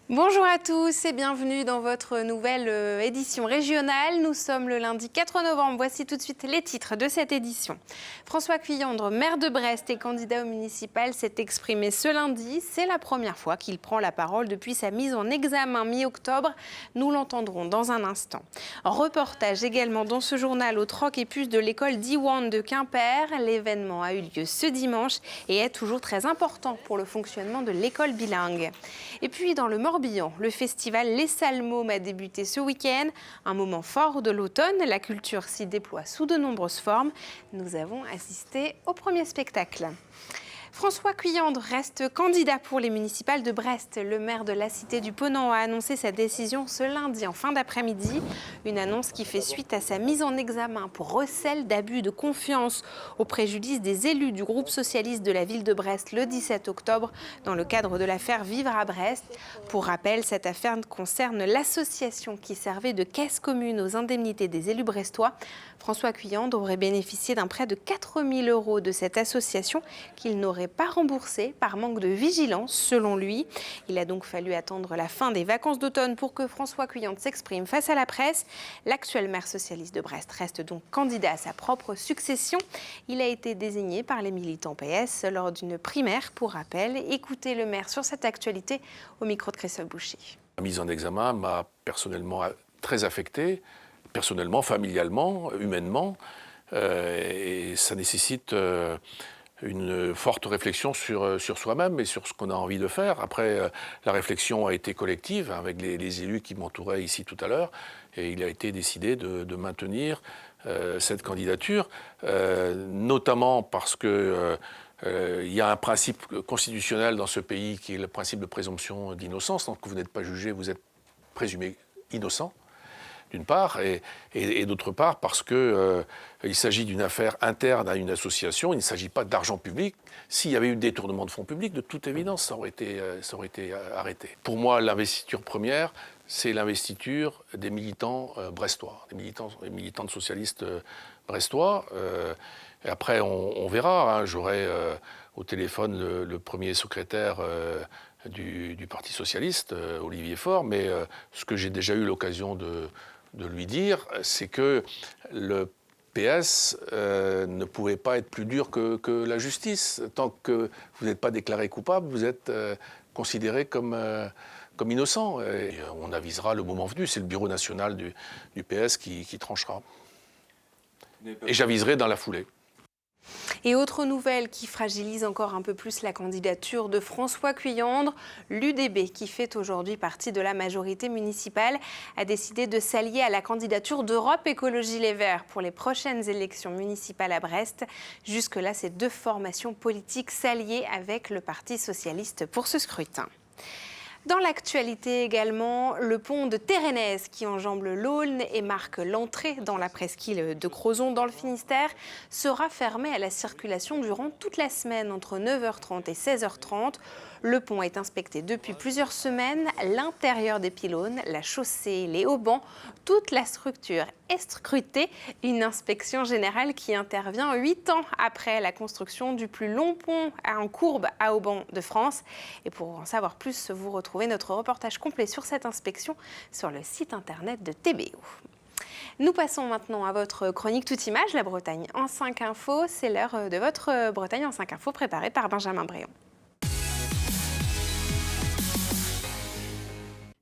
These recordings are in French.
Bonjour à tous et bienvenue dans votre nouvelle édition régionale. Nous sommes le lundi 4 novembre. Voici tout de suite les titres de cette édition. François Cuyandre, maire de Brest et candidat au municipal, s'est exprimé ce lundi. C'est la première fois qu'il prend la parole depuis sa mise en examen mi-octobre. Nous l'entendrons dans un instant. Reportage également dans ce journal au troc et puce de l'école Diwan de Quimper. L'événement a eu lieu ce dimanche et est toujours très important pour le fonctionnement de l'école bilingue. Et puis dans le Morbihan, le festival Les Salmômes a débuté ce week-end. Un moment fort de l'automne, la culture s'y déploie sous de nombreuses formes. Nous avons assisté au premier spectacle. François Cuyandre reste candidat pour les municipales de Brest. Le maire de la cité du Ponant a annoncé sa décision ce lundi en fin d'après-midi. Une annonce qui fait suite à sa mise en examen pour recel d'abus de confiance au préjudice des élus du groupe socialiste de la ville de Brest le 17 octobre dans le cadre de l'affaire Vivre à Brest. Pour rappel, cette affaire concerne l'association qui servait de caisse commune aux indemnités des élus brestois. François Cuyandre aurait bénéficié d'un prêt de 4 000 € de cette association qu'il n'aurait pas remboursé par manque de vigilance, selon lui. Il a donc fallu attendre la fin des vacances d'automne pour que François Cuyandre s'exprime face à la presse. L'actuel maire socialiste de Brest reste donc candidat à sa propre succession. Il a été désigné par les militants PS lors d'une primaire. Pour rappel, écoutez le maire sur cette actualité au micro de Christophe Boucher. La mise en examen m'a personnellement très affecté, personnellement, familialement, humainement, et ça nécessite une forte réflexion sur soi-même et sur ce qu'on a envie de faire. Après, la réflexion a été collective avec les élus qui m'entouraient ici tout à l'heure, et il a été décidé de maintenir cette candidature, notamment parce que il y a un principe constitutionnel dans ce pays qui est le principe de présomption d'innocence. Donc vous n'êtes pas jugé, vous êtes présumé innocent, d'une part, et d'autre part parce qu'il s'agit d'une affaire interne à une association, il ne s'agit pas d'argent public. S'il y avait eu détournement de fonds publics, de toute évidence, ça aurait été arrêté. Pour moi, l'investiture première, c'est l'investiture des militants brestois, des militantes socialistes brestois. Et après, on verra. J'aurai au téléphone le premier secrétaire du Parti socialiste, Olivier Faure, mais ce que j'ai déjà eu l'occasion de lui dire, c'est que le PS ne pouvait pas être plus dur que la justice. Tant que vous n'êtes pas déclaré coupable, vous êtes considéré comme innocent. Et on avisera le moment venu. C'est le bureau national du PS qui tranchera. Et j'aviserai dans la foulée. Et autre nouvelle qui fragilise encore un peu plus la candidature de François Cuyandre, l'UDB, qui fait aujourd'hui partie de la majorité municipale, a décidé de s'allier à la candidature d'Europe Écologie Les Verts pour les prochaines élections municipales à Brest. Jusque-là, ces deux formations politiques s'alliaient avec le Parti socialiste pour ce scrutin. Dans l'actualité également, le pont de Térénèse qui enjambe l'Aulne et marque l'entrée dans la presqu'île de Crozon dans le Finistère sera fermé à la circulation durant toute la semaine entre 9h30 et 16h30. Le pont est inspecté depuis plusieurs semaines. L'intérieur des pylônes, la chaussée, les haubans, toute la structure est scrutée. Une inspection générale qui intervient 8 ans après la construction du plus long pont en courbe à haubans de France. Et pour en savoir plus, vous retrouvez notre reportage complet sur cette inspection sur le site internet de TBO. Nous passons maintenant à votre chronique Toute Image, la Bretagne en 5 infos. C'est l'heure de votre Bretagne en 5 infos préparée par Benjamin Bréon.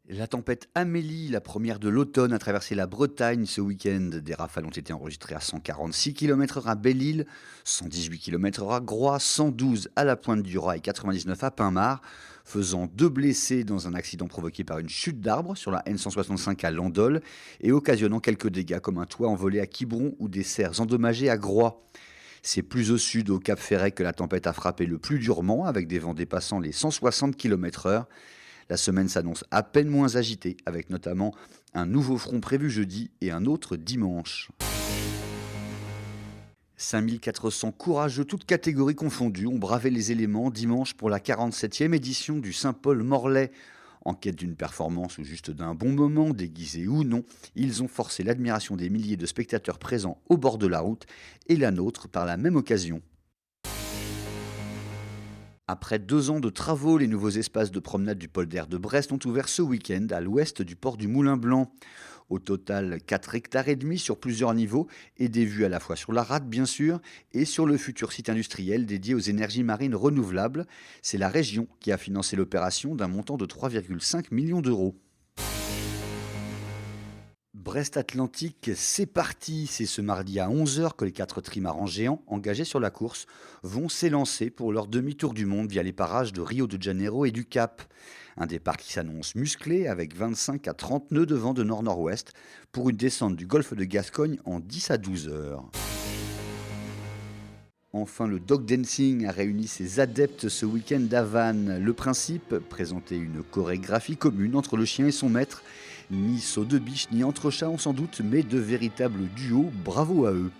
La tempête Amélie, la première de l'automne, a traversé la Bretagne ce week-end. Des rafales ont été enregistrées à 146 km/h à Belle-Île, 118 km/h à Groix, 112 à la Pointe-du-Roi et 99 à Pinmar, faisant 2 blessés dans un accident provoqué par une chute d'arbre sur la N165 à Landol et occasionnant quelques dégâts comme un toit envolé à Quiberon ou des serres endommagées à Groix. C'est plus au sud, au Cap Ferret, que la tempête a frappé le plus durement, avec des vents dépassant les 160 km/h. La semaine s'annonce à peine moins agitée, avec notamment un nouveau front prévu jeudi et un autre dimanche. 5400 courageux, toutes catégories confondues, ont bravé les éléments dimanche pour la 47e édition du Saint-Paul-Morlaix. En quête d'une performance ou juste d'un bon moment, déguisé ou non, ils ont forcé l'admiration des milliers de spectateurs présents au bord de la route et la nôtre par la même occasion. Après 2 ans de travaux, les nouveaux espaces de promenade du polder de Brest ont ouvert ce week-end à l'ouest du port du Moulin Blanc. Au total, 4 hectares et demi sur plusieurs niveaux et des vues à la fois sur la rade bien sûr et sur le futur site industriel dédié aux énergies marines renouvelables. C'est la région qui a financé l'opération d'un montant de 3,5 millions d'euros. Brest Atlantique, c'est parti. C'est ce mardi à 11h que les 4 trimarans géants engagés sur la course vont s'élancer pour leur demi-tour du monde via les parages de Rio de Janeiro et du Cap. Un départ qui s'annonce musclé avec 25 à 30 nœuds de vent de nord-nord-ouest pour une descente du golfe de Gascogne en 10 à 12 heures. Enfin, le dog dancing a réuni ses adeptes ce week-end à Vannes. Le principe, présenter une chorégraphie commune entre le chien et son maître. Ni saut de biche, ni entre chats, on s'en doute, mais de véritables duos, bravo à eux.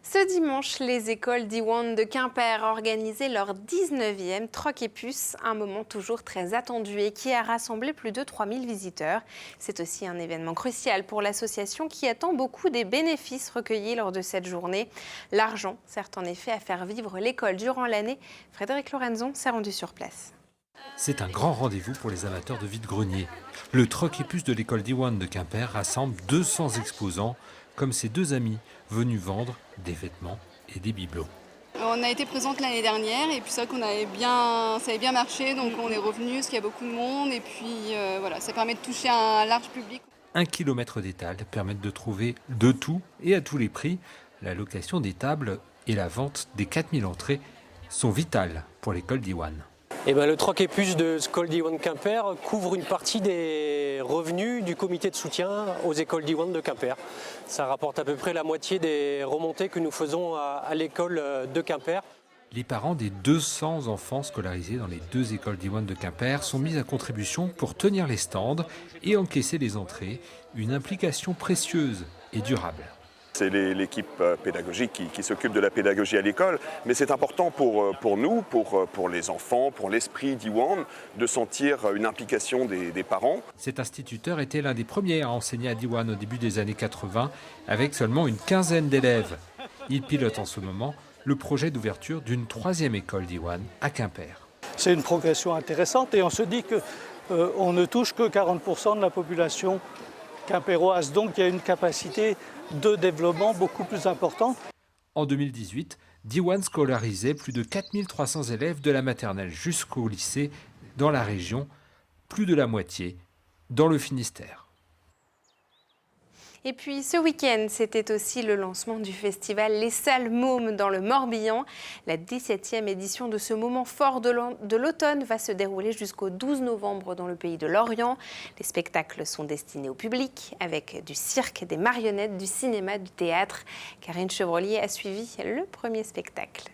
Ce dimanche, les écoles d'Iwan de Quimper organisaient leur 19e Troc et Puce, un moment toujours très attendu et qui a rassemblé plus de 3000 visiteurs. C'est aussi un événement crucial pour l'association qui attend beaucoup des bénéfices recueillis lors de cette journée. L'argent sert en effet à faire vivre l'école durant l'année. Frédéric Lorenzon s'est rendu sur place. C'est un grand rendez-vous pour les amateurs de vide-grenier. Le Troc et Puce de l'école d'Iwan de Quimper rassemble 200 exposants, comme ses 2 amis venus vendre des vêtements et des bibelots. On a été présente l'année dernière et puis ça qu'on avait ça avait bien marché, donc on est revenu parce qu'il y a beaucoup de monde et puis voilà, ça permet de toucher un large public. 1 kilomètre d'étals permettent de trouver de tout et à tous les prix. La location des tables et la vente des 4000 entrées sont vitales pour l'école d'Iwan. Le Troc et Puce de l'école d'Iwan Quimper couvre une partie des revenus du comité de soutien aux écoles d'Iwan de Quimper. Ça rapporte à peu près la moitié des remontées que nous faisons à l'école de Quimper. Les parents des 200 enfants scolarisés dans les 2 écoles d'Iwan de Quimper sont mis à contribution pour tenir les stands et encaisser les entrées, une implication précieuse et durable. C'est l'équipe pédagogique qui s'occupe de la pédagogie à l'école, mais c'est important pour nous, pour les enfants, pour l'esprit d'Iwan, de sentir une implication des parents. Cet instituteur était l'un des premiers à enseigner à Diwan au début des années 80, avec seulement une quinzaine d'élèves. Il pilote en ce moment le projet d'ouverture d'une 3e école d'Iwan à Quimper. C'est une progression intéressante et on se dit qu'on ne touche que 40% de la population quimpéroise, donc il y a une capacité de développement beaucoup plus important. En 2018, Diwan scolarisait plus de 4300 élèves de la maternelle jusqu'au lycée dans la région, plus de la moitié dans le Finistère. Et puis ce week-end, c'était aussi le lancement du festival Les Salles Mômes dans le Morbihan. La 17e édition de ce moment fort de l'automne va se dérouler jusqu'au 12 novembre dans le pays de Lorient. Les spectacles sont destinés au public avec du cirque, des marionnettes, du cinéma, du théâtre. Karine Chevrolier a suivi le premier spectacle.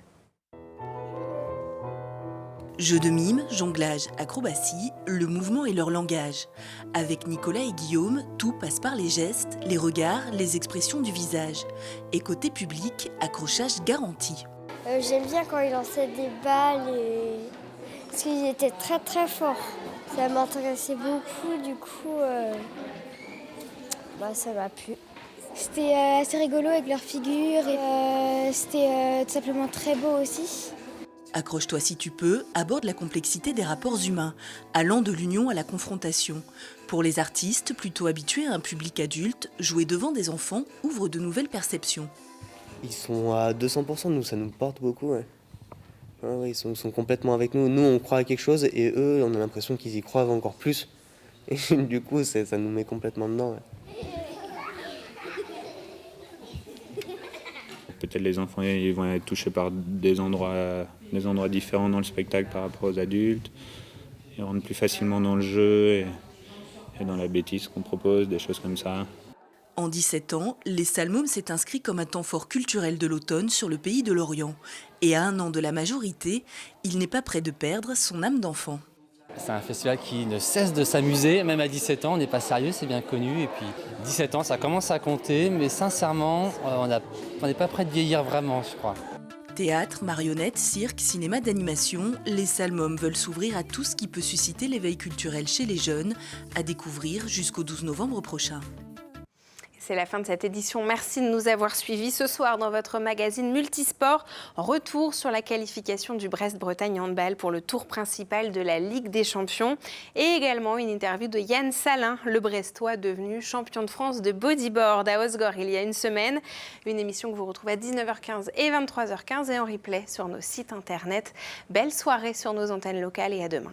Jeux de mime, jonglage, acrobatie, le mouvement et leur langage. Avec Nicolas et Guillaume, tout passe par les gestes, les regards, les expressions du visage. Et côté public, accrochage garanti. J'aime bien quand ils lançaient des balles, parce qu'ils étaient très très forts. Ça m'intéressait beaucoup, du coup, ça m'a plu. C'était assez rigolo avec leurs figures, et c'était tout simplement très beau aussi. Accroche-toi si tu peux, aborde la complexité des rapports humains, allant de l'union à la confrontation. Pour les artistes, plutôt habitués à un public adulte, jouer devant des enfants ouvre de nouvelles perceptions. Ils sont à 200%, nous, ça nous porte beaucoup. Ouais. Ils sont complètement avec nous. Nous, on croit à quelque chose et eux, on a l'impression qu'ils y croient encore plus. Et du coup, ça nous met complètement dedans. Ouais. Peut-être les enfants ils vont être touchés par des endroits différents dans le spectacle par rapport aux adultes. Ils rentrent plus facilement dans le jeu et dans la bêtise qu'on propose, des choses comme ça. En 17 ans, les Salles Mômes s'est inscrit comme un temps fort culturel de l'automne sur le pays de Lorient. Et à 1 an de la majorité, il n'est pas près de perdre son âme d'enfant. C'est un festival qui ne cesse de s'amuser, même à 17 ans, on n'est pas sérieux, c'est bien connu. Et puis 17 ans, ça commence à compter, mais sincèrement, on n'est pas près de vieillir vraiment, je crois. Théâtre, marionnettes, cirque, cinéma d'animation, les Salles Mômes veulent s'ouvrir à tout ce qui peut susciter l'éveil culturel chez les jeunes, à découvrir jusqu'au 12 novembre prochain. C'est la fin de cette édition. Merci de nous avoir suivis. Ce soir, dans votre magazine Multisport, retour sur la qualification du Brest-Bretagne Handball pour le tour principal de la Ligue des Champions. Et également une interview de Yann Salin, le Brestois devenu champion de France de bodyboard à Osgore il y a une semaine. Une émission que vous retrouvez à 19h15 et 23h15 et en replay sur nos sites internet. Belle soirée sur nos antennes locales et à demain.